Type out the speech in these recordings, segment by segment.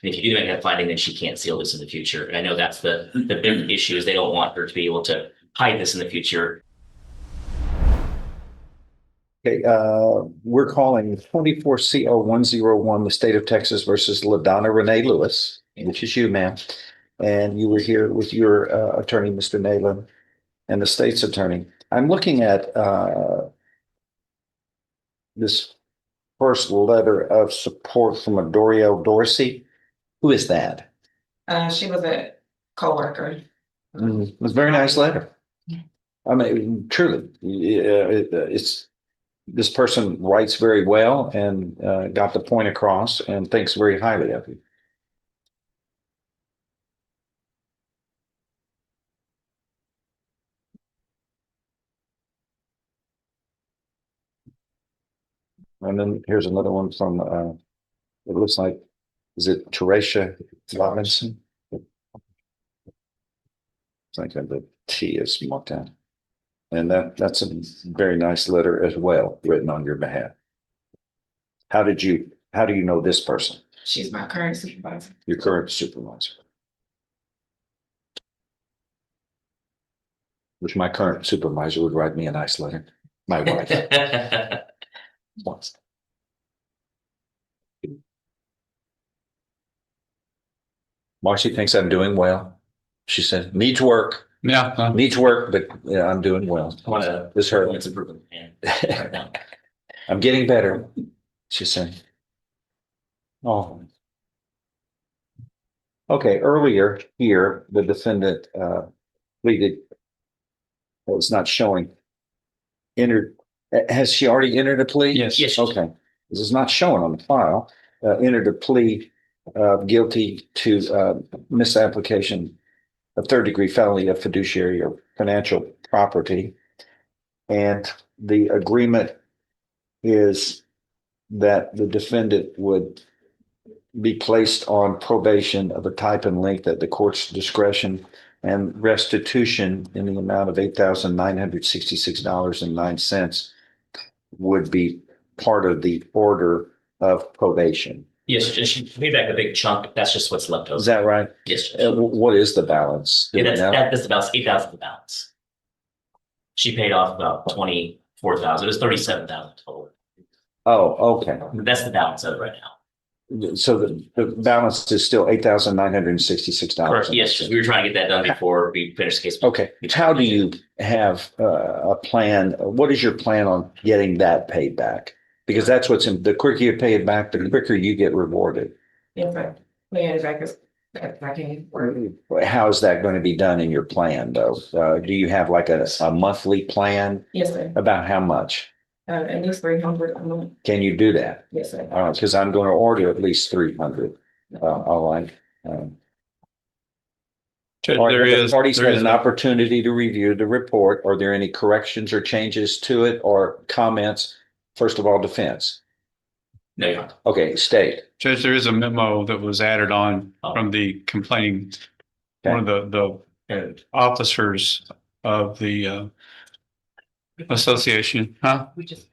And if you do make that finding, then she can't seal this in the future. And I know that's the big issue is they don't want her to be able to hide this in the future. Okay, we're calling 24CO101, the state of Texas versus Ladonna Renee Lewis, which is you, ma'am. And you were here with your attorney, Mr. Nayland, and the state's attorney. I'm looking at this first letter of support from a Doriel Dorsey. Who is that? She was a coworker. It was a very nice letter. I mean, truly, it's this person writes very well and got the point across and thinks very highly of you. And then here's another one from, it looks like, is it Teresia Robinson? I think the T is marked out. And that's a very nice letter as well, written on your behalf. How do you know this person? She's my current supervisor. Your current supervisor. Which my current supervisor would write me a nice letter. My wife. Once. Marcy thinks I'm doing well. She said, needs work. Yeah. Needs work, but yeah, I'm doing well. I want to This hurt. it's improvement. Right now. I'm getting better, she said. Oh. Okay, earlier here, the defendant pleaded, well, it's not showing, entered, has she already entered a plea? Yes. Yes. Okay, this is not showing on the file, entered a plea guilty to misapplication of third-degree felony of fiduciary or financial property. And the agreement is that the defendant would be placed on probation of a type and length at the court's discretion, and restitution in the amount of $8,966.09 would be part of the order of probation. Yes, she paid back a big chunk. That's just what's left over. Is that right? Yes. What is the balance? Yeah, that's about 8,000 the balance. She paid off about 24,000. It was 37,000 total. Oh, okay. That's the balance of it right now. So the balance is still $8,966. Correct. Yes, we were trying to get that done before we finished the case. Okay. How do you have a plan? What is your plan on getting that paid back? Because that's what's in, the quicker you pay it back, the quicker you get rewarded. In fact, paying it back as I can. How is that going to be done in your plan though? Do you have like a monthly plan Yes, sir. about how much? At least 300 a month. Can you do that? Yes, sir. All right, because I'm going to order at least 300. All right. The parties had an opportunity to review the report. Are there any corrections or changes to it or comments? First of all, defense. No, you're not. Okay, state. Judge, there is a memo that was added on from the complaining, one of the officers of the association, huh? We just,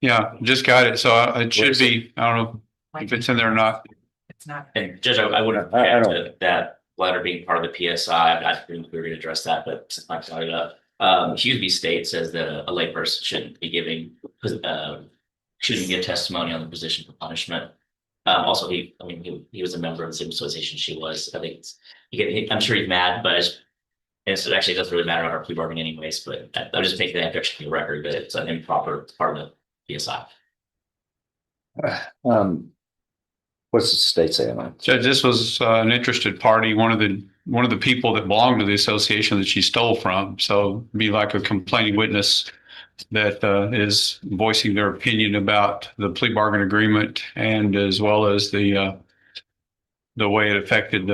Yeah, just got it. So it should be, I don't know if it's in there or not. it's not. And Judge, I wouldn't object to that letter being part of the PSI. I think we were going to address that, but since I brought it up, Huseby State says that a layperson shouldn't be giving, shouldn't give testimony on the position for punishment. Also, he was a member of the same association she was. I think I'm sure he's mad, but it actually doesn't really matter on our plea bargaining anyways. But I'm just making that objection to the record that it's an improper part of the PSI. What's the state saying on it? Judge, this was an interested party, one of the people that belonged to the association that she stole from. So be like a complaining witness that is voicing their opinion about the plea bargain agreement, and as well as the way it affected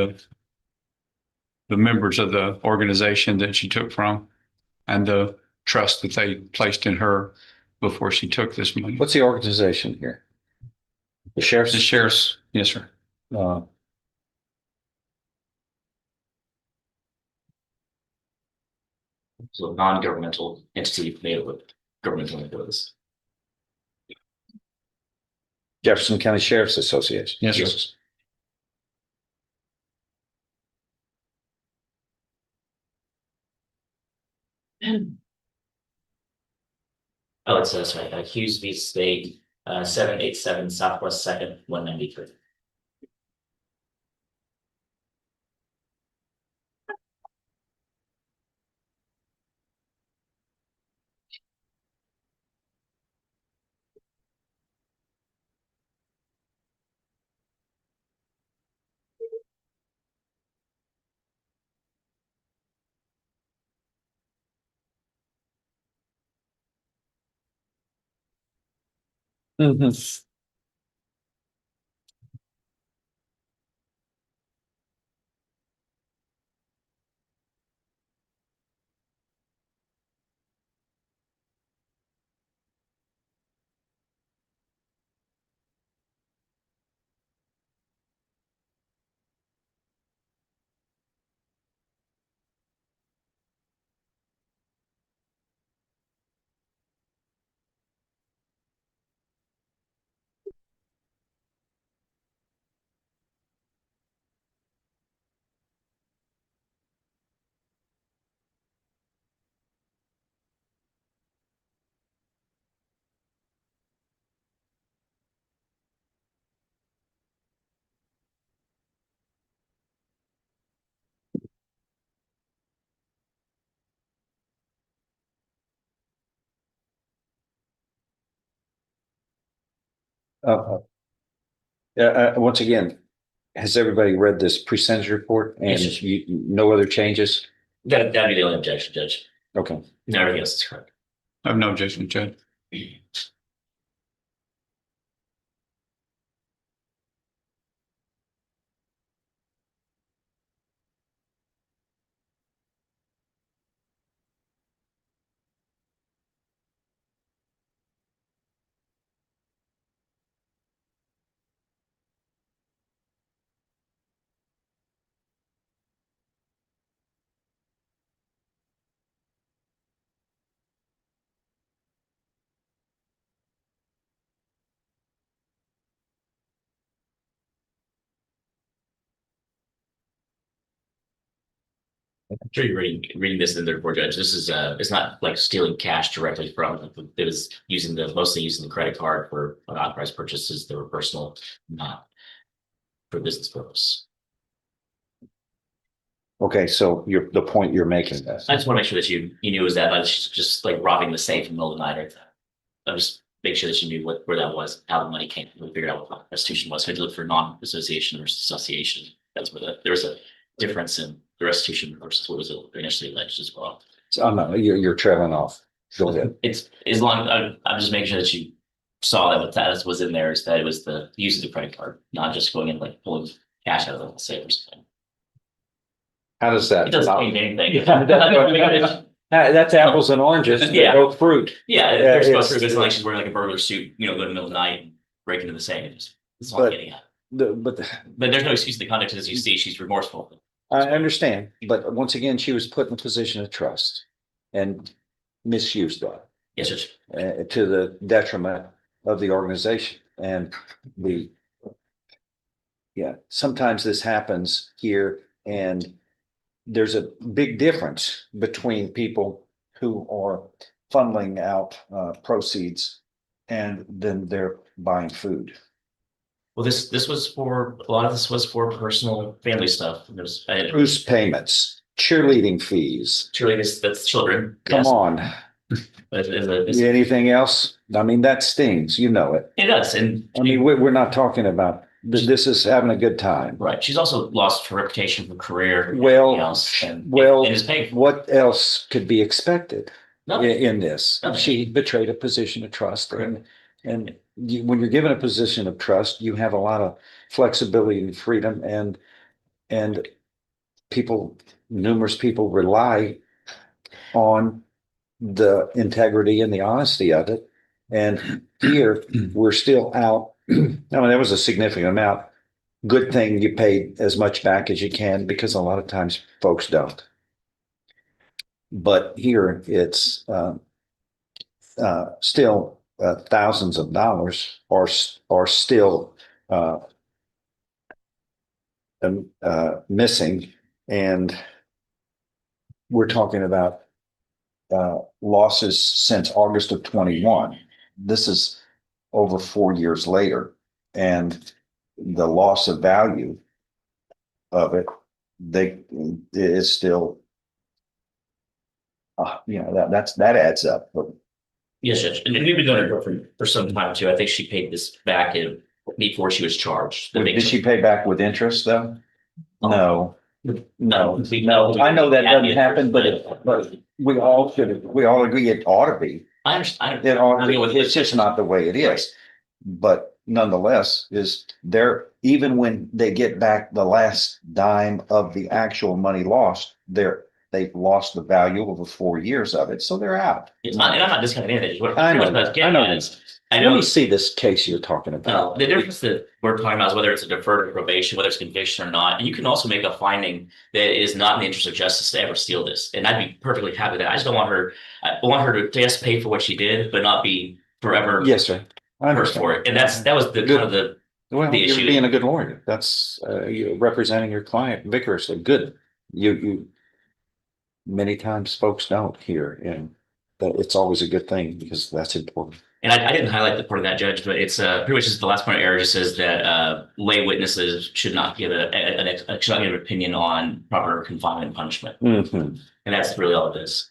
the members of the organization that she took from, and the trust that they placed in her before she took this money. What's the organization here? The sheriff's? The sheriff's, yes, sir. So non-governmental entity made up with governmental entities. Jefferson County Sheriff's Association. Yes, sir. Oh, it says right, Hughes v. State, 787 Southwest Second, 193. Mhm. Uh, once again, has everybody read this pre-sentence report and Yes. no other changes? That'd be the only objection, Judge. Okay. No, everything else is correct. I have no objection, Judge. I'm sure you're reading this in the report, Judge. This is it's not like stealing cash directly from. It was mostly using the credit card for unauthorized purchases that were personal, not for business purpose. Okay, so the point you're making. I just want to make sure that you knew it was that. I was just like robbing the safe in the middle of the night. I just make sure that you knew where that was, how the money came. We figured out what restitution was. So I had to look for non-association versus association. That's where there was a difference in the restitution versus what was initially alleged as well. So, no, you're trailing off. Go ahead. It's as long I'm just making sure that you saw that what that was in there is that it was the use of the credit card, not just going in like pulling cash out of the safe or something. How does that? It doesn't change anything. That's apples and oranges. Yeah. No fruit. Yeah, they're supposed to it's- be like she's wearing like a burglar suit, go in the middle of the night and break into the safe. That's all I'm But- getting at. But But there's no excuse in the context as you see, she's remorseful. I understand, but once again, she was put in a position of trust and misused that Yes, Judge. to the detriment of the organization and the. Yeah, sometimes this happens here and there's a big difference between people who are funneling out proceeds and then they're buying food. Well, this was for a lot of this was for personal family stuff. There's Cruise payments, cheerleading fees. truly that's children. Come yes. on. But it's- Anything else? I mean, that stings, you know it. it does, and I mean, we're not talking about, this is having a good time. right. She's also lost her reputation, her career, Well, everything else, and is paying for what else could be expected nothing. in this? Nothing. She betrayed a position of trust and when you're given a position of trust, you have a lot of flexibility and freedom and numerous people rely on the integrity and the honesty of it. And here we're still out. I mean, that was a significant amount. Good thing you paid as much back as you can because a lot of times folks don't. But here it's still thousands of dollars are still missing, and we're talking about losses since August of 21. This is over 4 years later, and the loss of value of it, they is still, that adds up. But Yes, Judge. And we've been doing it for some time too. I think she paid this back before she was charged. did she pay back with interest though? No. No, No. I know that doesn't happen, but we all agree it ought to be. I understand. It ought to be. It's just not the way it is. But nonetheless, is there, even when they get back the last dime of the actual money lost, they've lost the value over 4 years of it, so they're out. It's not, and I'm not discounting anything. What I know, pretty much what I know getting at this. is, I Let know me see this case you're talking about. the difference that we're talking about is whether it's a deferred probation, whether it's conviction or not. And you can also make a finding that it is not in the interest of justice to ever steal this. And I'd be perfectly happy with that. I just don't want her, I want her to yes, pay for what she did, but not be forever Yes, sir. I cursed understand. for it. And that was the kind of the Well, the you're issue. being a good lawyer. That's you're representing your client vigorously. Good. You many times folks don't hear, and but it's always a good thing because that's important. And I didn't highlight the part of that, Judge, but it's pretty much just the last part of error just says that lay witnesses should not give should not give an opinion on proper confinement and punishment. Mhm. And that's really all it is.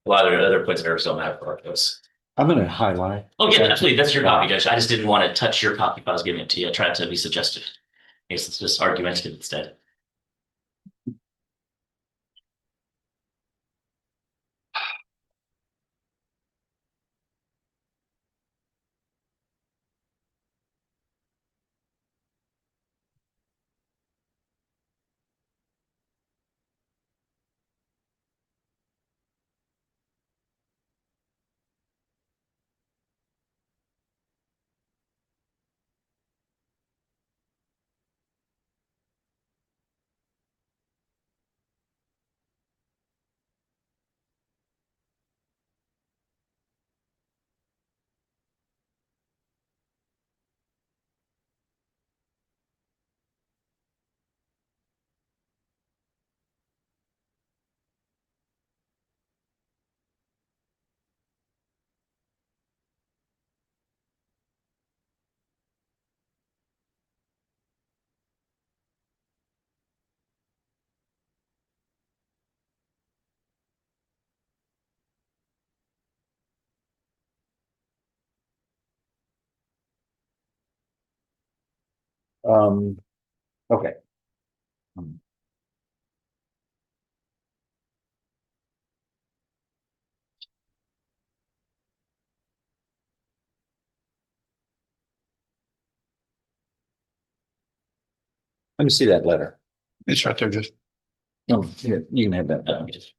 A lot of other points of error don't matter for us. I'm going to highlight. Oh, yeah, absolutely. That's your copy, Judge. I just didn't want to touch your copy if I was giving it to you. I tried to be suggestive. I guess it's just argumentative instead. Um, okay. Let me see that letter. It's right there, just. Oh, here, you can have that. Just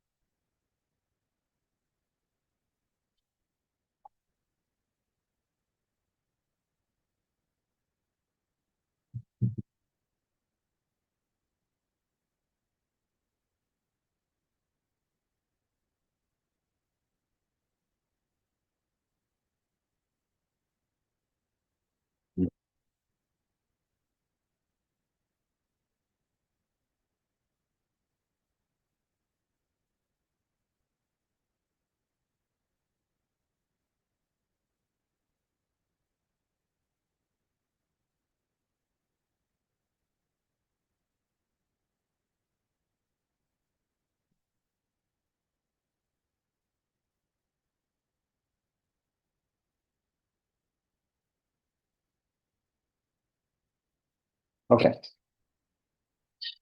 Okay.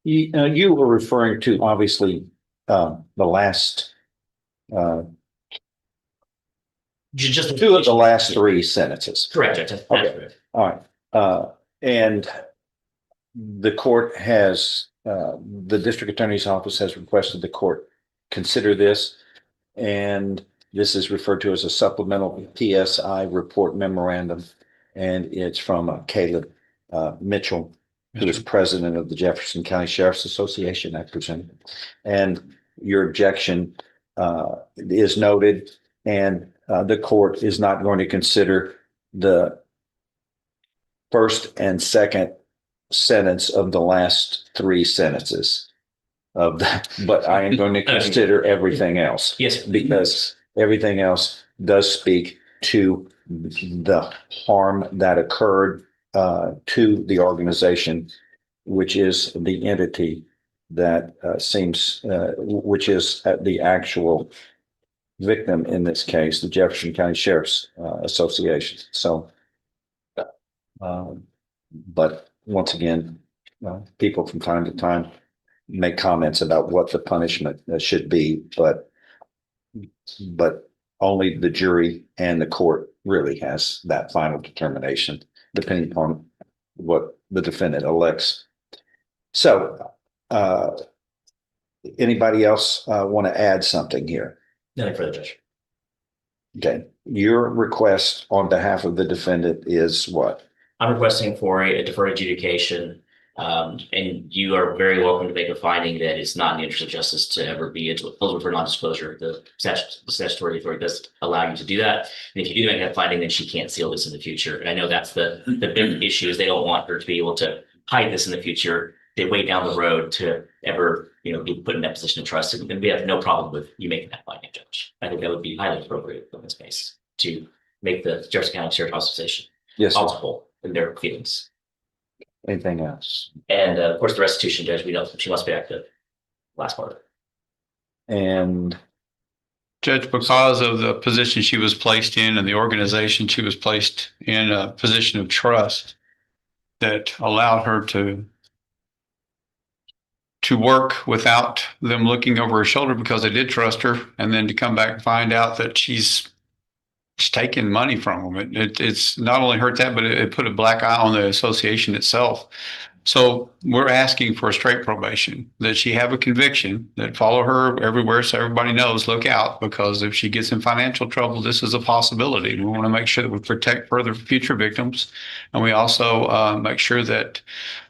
You were referring to obviously the last just two of the last three sentences. correct, Judge. That's Okay. correct. All right. And the court has, the district attorney's office has requested the court consider this. And this is referred to as a supplemental PSI report memorandum. And it's from Caleb Mitchell, who is president of the Jefferson County Sheriff's Association, I presume. And your objection is noted, and the court is not going to consider the first and second sentence of the last three sentences of that, but I am going to consider everything else. Yes. Because everything else does speak to the harm that occurred to the organization, which is the entity that which is the actual victim in this case, the Jefferson County Sheriff's Association. So, but once again, people from time to time make comments about what the punishment should be, but only the jury and the court really has that final determination, depending upon what the defendant elects. So, anybody else want to add something here? Nothing further, Judge. Okay, your request on behalf of the defendant is what? I'm requesting for a deferred adjudication, and you are very welcome to make a finding that it's not in the interest of justice to ever be eligible for non-disclosure. The statutory authority does allow you to do that. And if you do make that finding, then she can't seal this in the future. And I know that's the big issue is they don't want her to be able to hide this in the future. They wait down the road to ever, be put in that position of trust. And we have no problem with you making that finding, Judge. I think that would be highly appropriate in this case to make the Jefferson County Sheriff's Association possible in their feelings. Anything else? And of course, the restitution, Judge, we know she must pay back the last part. And Judge, because of the position she was placed in and the organization she was placed in a position of trust that allowed her to work without them looking over her shoulder because they did trust her, and then to come back and find out that she's taking money from them. It's not only hurt that, but it put a black eye on the association itself. So we're asking for a straight probation, that she have a conviction, that follow her everywhere so everybody knows, look out, because if she gets in financial trouble, this is a possibility. We want to make sure that we protect further future victims. And we also make sure that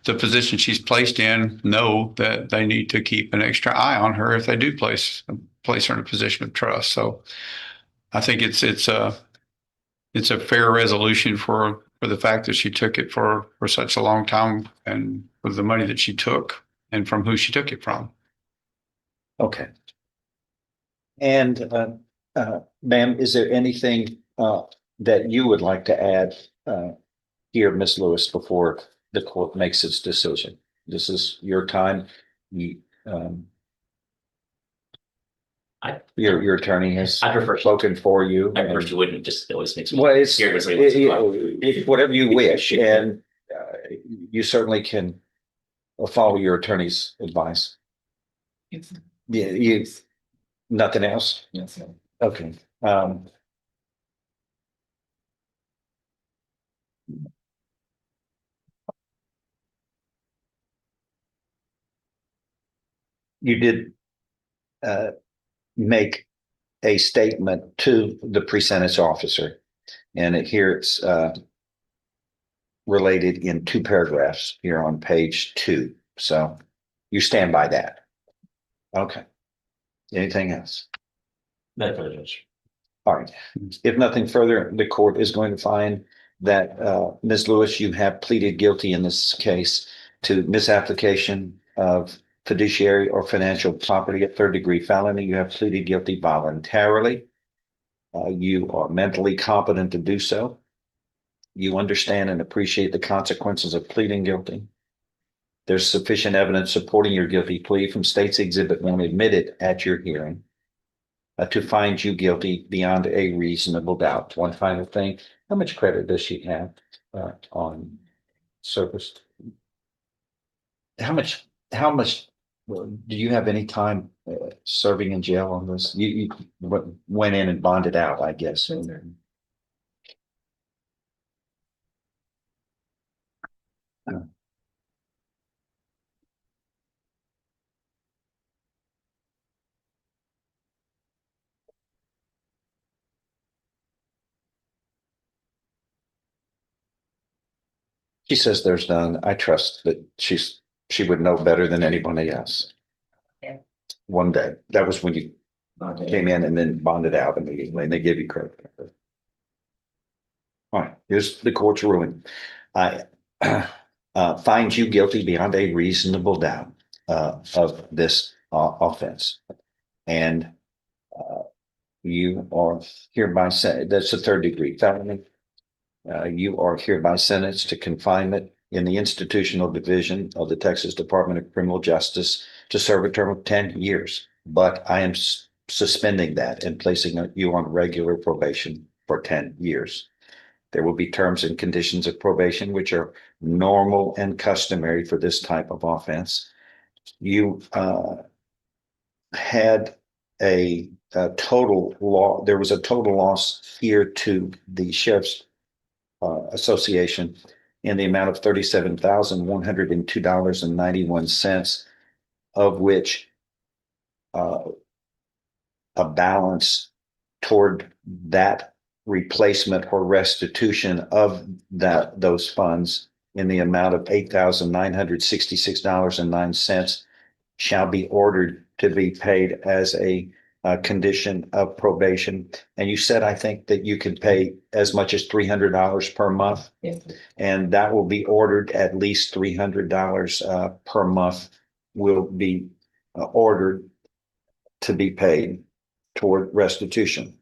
the position she's placed in know that they need to keep an extra eye on her if they do place her in a position of trust. So I think it's a fair resolution for the fact that she took it for such a long time and for the money that she took and from who she took it from. okay. And ma'am, is there anything that you would like to add here, Ms. Lewis, before the court makes its decision? This is your time. Your attorney has I prefer spoken for you. I prefer she wouldn't. Just it always makes me Well, it's scared when somebody wants to go out. it's whatever you wish, and you certainly can follow your attorney's advice. Yes. Yeah, nothing else? Yes, sir. Okay. You did make a statement to the pre-sentence officer, and here it's related in 2 paragraphs here on page 2. So you stand by that. Okay. Anything else? Nothing further, Judge. All right. If nothing further, the court is going to find that Ms. Lewis, you have pleaded guilty in this case to misapplication of fiduciary or financial property, a 3rd-degree felony. You have pleaded guilty voluntarily. You are mentally competent to do so. You understand and appreciate the consequences of pleading guilty. There's sufficient evidence supporting your guilty plea from State's Exhibit 1 admitted at your hearing to find you guilty beyond a reasonable doubt. One final thing, how much credit does she have on service? How much do you have any time serving in jail on this? You went in and bonded out, I guess. She says there's none. I trust that she would know better than anybody else. Yeah. One day, that was when you came in and then bonded out immediately, and they give you credit. All right, here's the court's ruling. I find you guilty beyond a reasonable doubt of this offense. And you are hereby that's a third degree felony. You are hereby sentenced to confinement in the institutional division of the Texas Department of Criminal Justice to serve a term of 10 years. But I am suspending that and placing you on regular probation for 10 years. There will be terms and conditions of probation, which are normal and customary for this type of offense. You had a total law. There was a total loss here to the Sheriff's Association in the amount of $37,102.91, of which a balance toward that replacement or restitution of those funds in the amount of $8,966.09 shall be ordered to be paid as a condition of probation. And you said, I think, that you could pay as much as $300 per month. Yes. And that will be ordered. At least $300 per month will be ordered to be paid toward restitution.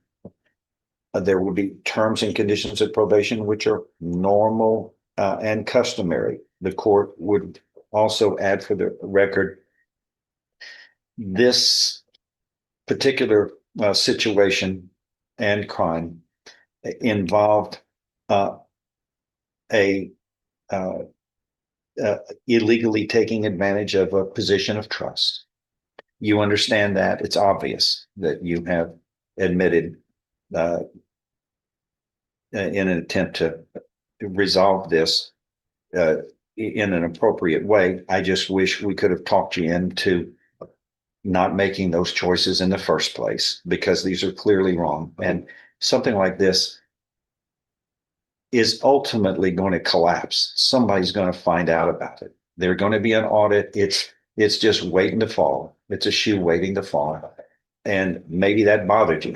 There will be terms and conditions of probation, which are normal and customary. The court would also add for the record, this particular situation and crime involved illegally taking advantage of a position of trust. You understand that. It's obvious that you have admitted in an attempt to resolve this in an appropriate way. I just wish we could have talked you into not making those choices in the first place, because these are clearly wrong. And something like this is ultimately going to collapse. Somebody's going to find out about it. There's going to be an audit. It's just waiting to fall. It's a shoe waiting to fall. And maybe that bothered you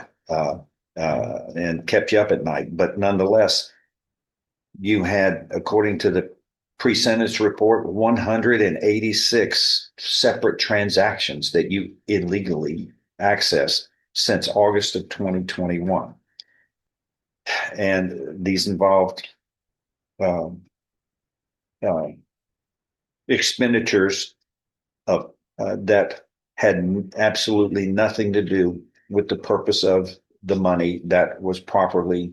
and kept you up at night. But nonetheless, you had, according to the pre-sentence report, 186 separate transactions that you illegally accessed since August of 2021. And these involved expenditures of that had absolutely nothing to do with the purpose of the money that was properly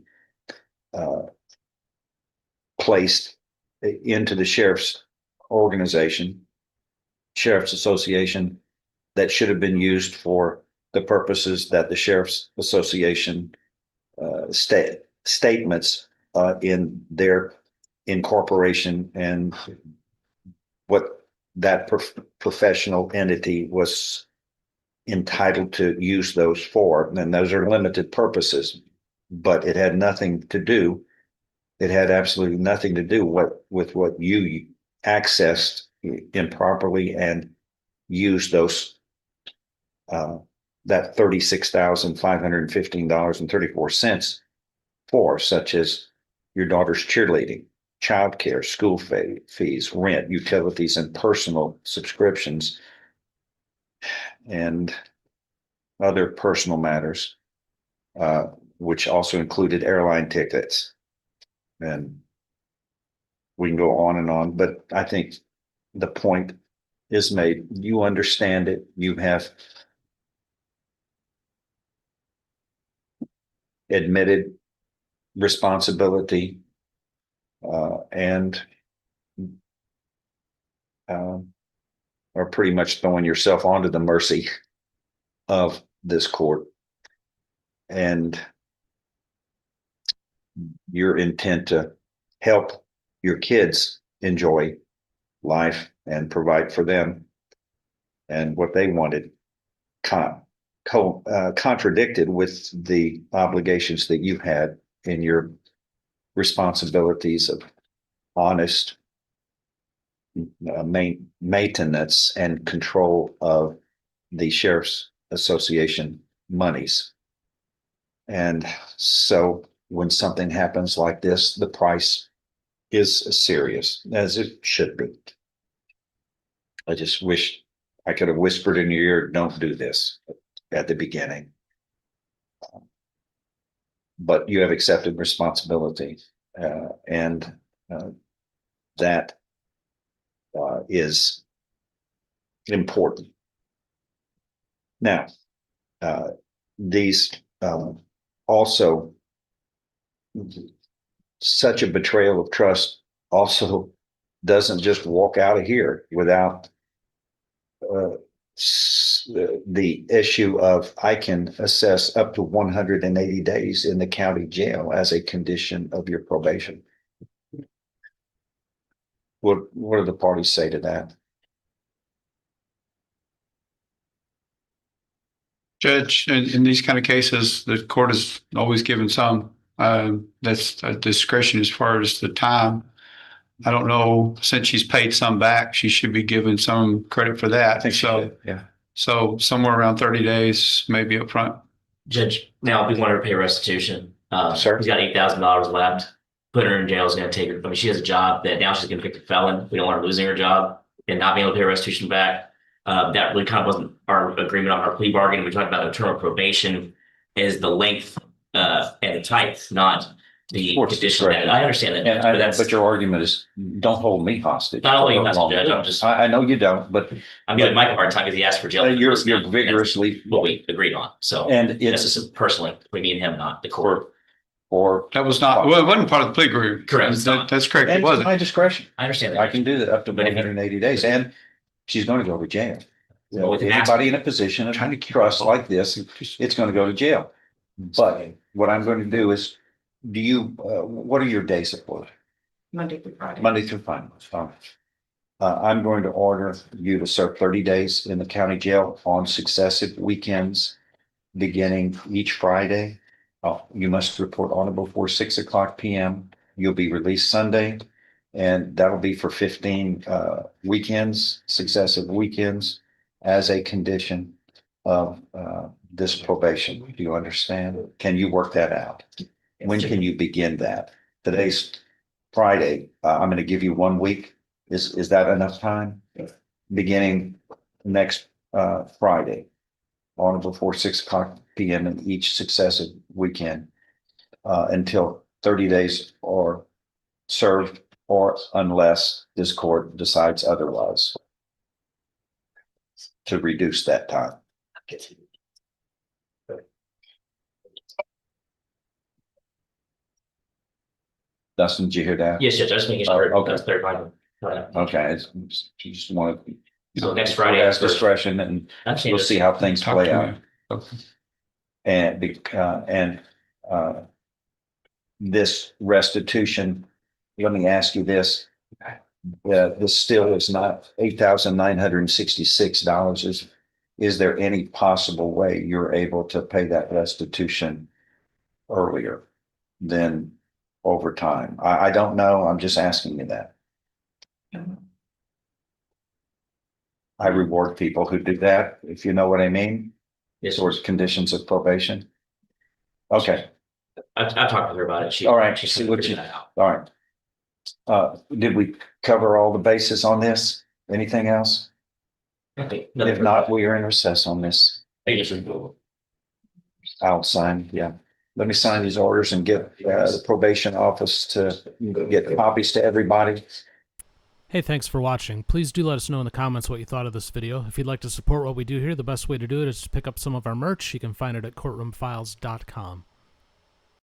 placed into the sheriff's sheriff's association, that should have been used for the purposes that the sheriff's association statements in their incorporation and what that professional entity was entitled to use those for. And those are limited purposes, but it had nothing to do. It had absolutely nothing to do with what you accessed improperly and used those that $36,515.34 for, such as your daughter's cheerleading, childcare, school fees, rent, utilities, and personal subscriptions, and other personal matters, which also included airline tickets. And we can go on and on, but I think the point is made. You understand it. You have admitted responsibility and are pretty much throwing yourself onto the mercy of this court. And your intent to help your kids enjoy life and provide for them and what they wanted contradicted with the obligations that you had in your responsibilities of honest maintenance and control of the Sheriff's Association monies. And so when something happens like this, the price is serious, as it should be. I just wish I could have whispered in your ear, don't do this at the beginning. But you have accepted responsibility, and that is important. Now, these also, such a betrayal of trust also doesn't just walk out of here without the issue of I can assess up to 180 days in the county jail as a condition of your probation. What do the parties say to that? Judge, in these kind of cases, the court has always given some, that's a discretion as far as the time. I don't know, since she's paid some back, she should be given some credit for that. I think So, yeah. so somewhere around 30 days, maybe up front. Judge, now we want her to pay restitution. Sir? He's got $8,000 left. Putting her in jail is going to take her. I mean, she has a job that now she's going to pick a felon. We don't want her losing her job and not being able to pay restitution back. That really kind of wasn't our agreement on our plea bargain. We talked about a term of probation is the length and the type, not the Court's condition. discretion. I understand that, but that's But your argument is don't hold me hostage. not only hostage, Judge. I'm just I know you don't, but I'm giving Mike a hard time because he asked for jail. you're vigorously That's what we agreed on. So and this it's is personally between me and him, not the court. or That was not, well, it wasn't part of the plea agreement. Correct, it's not. That's correct. It and it's wasn't. my discretion. I understand that. I can do that up to But if you- 180 days, and she's going to go to jail. Well, with an Anybody in a position of trust like this, it's going to go to jail. But what I'm going to do is, what are your days of work? Monday through Friday. Monday through Friday. Fine. I'm going to order you to serve 30 days in the county jail on successive weekends, beginning each Friday. You must report on it before 6:00 p.m. You'll be released Sunday, and that'll be for 15 weekends, successive weekends, as a condition of this probation. Do you understand? Can you work that out? When can you begin that? Today's Friday. I'm going to give you 1 week. Is that enough time? Beginning next Friday, on or before 6:00 p.m. in each successive weekend, until 30 days are served, or unless this court decides otherwise to reduce that time. Dustin, did you hear that? Yes, Judge. I was making sure. Okay. That's clarified. Okay, you just want to. So next Friday. Has discretion, and Actually, we'll see how things Talk play to out. me. Okay. And this restitution, let me ask you this. This still is not $8,966. Is there any possible way you're able to pay that restitution earlier than over time? I don't know. I'm just asking you that. I reward people who do that, if you know what I mean. Yes, Towards conditions of probation. Okay, I've talked with her about it. She, All right, She's see what figured you- that out. all right. Did we cover all the bases on this? Anything else? Okay. If not, we are in recess on this. Thank you. I'll sign, yeah. Let me sign these orders and get the probation office to get copies to everybody. Hey, thanks for watching. Please do let us know in the comments what you thought of this video. If you'd like to support what we do here, the best way to do it is to pick up some of our merch. You can find it at courtroomfiles.com.